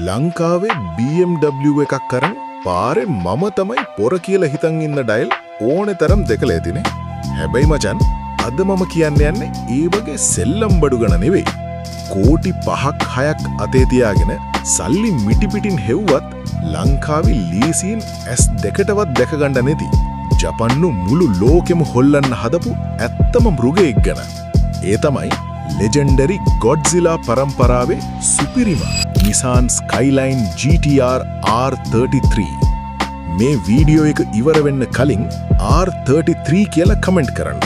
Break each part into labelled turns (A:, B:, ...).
A: ලංකාවේ BMW එකක් කරන් පාරේ මම තමයි පොර කියලා හිතන් ඉන්න ඩයල් ඕනේ තරම් දෙකලා ඇතිනේ. හැබැයි මචන් අද මම කියන්න යන්නේ ඒ වගේ සෙල්ලම් බඩු ගණ නෙවෙයි. කෝටි 5ක් 6ක් අතේ තියාගෙන සල්ලි මිටි පිටින් හෙව්වත් ලංකාවේ ලීසින් S2ටවත් දැක ගන්න නැති ජපන්නු මුළු ලෝකෙම හොල්ලන්න හදපු ඇත්තම මෘගයෙක් ගැන. ඒ තමයි legendary Godzilla පරම්පරාවේ සුපිරිම Nissan Skyline GTR R33. මේ වීඩියෝ එක ඉවර වෙන්න කලින් R33 කියලා කමෙන්ට් කරන්න.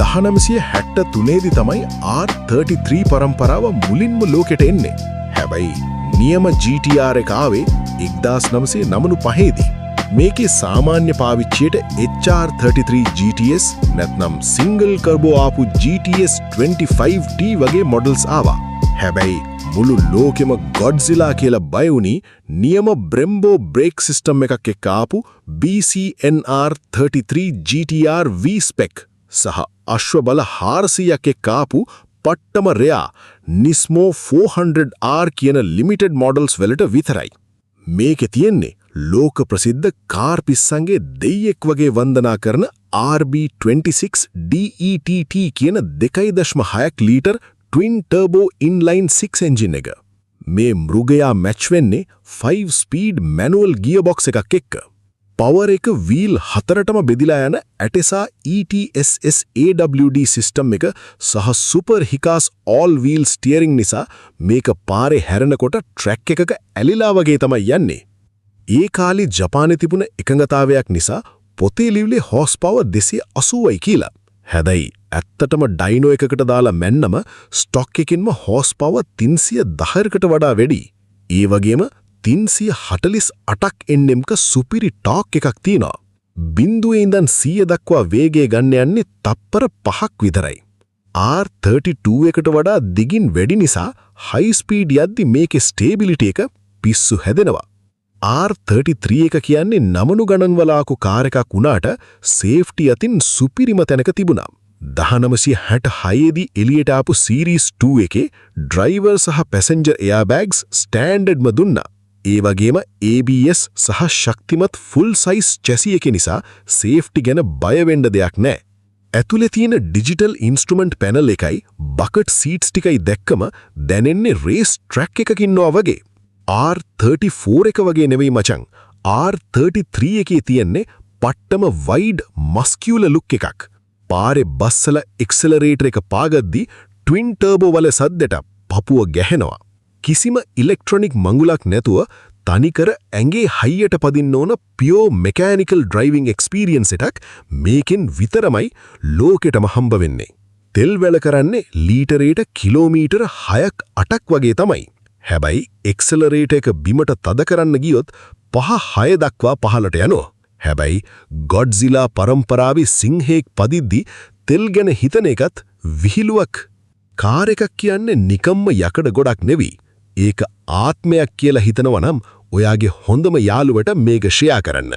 A: 1963 දී තමයි R33 පරම්පරාව මුලින්ම ලෝකෙට එන්නේ. හැබැයි නියම GTR එක ආවේ 1995 දී. මේකේ සාමාන්‍ය පාවිච්චියට HR33 GTS නැත්නම් සිංගල් කර්බෝ ආපු GTS 25T වගේ මොඩල්ස් ආවා. හැබැයි මුළු ලෝකෙම Godzilla කියලා බය වුණි නියම Brembo brake system එකක් එක්ක ආපු BCNR 33 GTR V-Spec සහ අශ්ව බල 400ක් එක්ක ආපු පට්ටම රෙයා Nismo 400R කියන limited models වලට විතරයි. මේකේ තියෙන්නේ ලෝක ප්‍රසිද්ධ කාර් පිස්සන්ගේ දෙයියෙක් වගේ වන්දනා කරන RB26 DETT කියන 2.6 litre twin turbo inline 6 engine එක. මේ මෘගයා මැච් වෙන්නේ 5 speed manual gearbox එකක් එක්ක. power එක wheel 4ටම බෙදිලා යන Atesa ETSS AWD system එක සහ super Hicas all wheel steering නිසා මේක පාරේ හැරෙනකොට track එකක ඇලිලා වගේ තමයි යන්නේ. ඒ කාලේ ජපානයේ තිබුණ එකඟතාවයක් නිසා පොතේ ලිව්ලේ horse power 280යි කියලා. හැබැයි ඇත්තටම ඩයිනෝ එකකට දාලා මැන්නම ස්ටොක් එකකින්ම horse power 310කට වඩා වැඩි. ඒ වගේම 348ක් NMක සුපිරි ටෝක් එකක් තියෙනවා. බිඳුවේ ඉඳන් 100 දක්වා වේගය ගන්න යන්නේ තප්පර 5ක් විතරයි. R32 එකට වඩා දිගින් වැඩි නිසා high speed යද්දි මේකේ stability එක පිස්සු හැදෙනවා. R33 එක කියන්නේ නමනු ගණන් වලාකු කාර් එකක් වුණාට සේෆ්ටි අතින් සුපිරිම තැනක තිබුණා. 1966 දී එළියට ආපු Series 2 එකේ driver සහ passenger airbags standardම දුන්නා. ඒ වගේම ABS සහ ශක්තිමත් full size chassis එක නිසා safety ගැන බය වෙන්න දෙයක් නැහැ. ඇතුලේ තියෙන digital instrument panel එකයි bucket seats ටිකයි දැක්කම දැනෙන්නේ race track එකක ඉන්නවා වගේ. R34 එක වගේ නෙවෙයි මචං. R33 එකේ තියෙන්නේ පට්ටම wide muscular look එකක්. පාරේ බස්සල accelerator එක පාගද්දි twin turbo වල සද්දට පපුව ගැහෙනවා. කිසිම electronic මඟුලක් නැතුව තනිකර ඇඟේ හයියට පදින්න ඕන pure mechanical driving experience එකක් මේකෙන් විතරමයි ලෝකෙටම හම්බ වෙන්නේ. තෙල් වැල කරන්නේ ලීටරයට කිලෝමීටර 6ක් 8ක් වගේ තමයි. හැබැයි accelerator එක බිමට තද කරන්න ගියොත් 5-6 දක්වා පහළට යනවා. හැබැයි Godzilla පරම්පරාවේ සිංහෙක් පදිද්දි තෙල් ගැන හිතන එකත් විහිළුවක්. කාර් එකක් කියන්නේ නිකම්ම යකඩ ගොඩක් නෙවෙයි. ඒක ආත්මයක් කියලා හිතනවා නම් ඔයාගේ හොඳම යාළුවට මේක ෂෙයා කරන්න.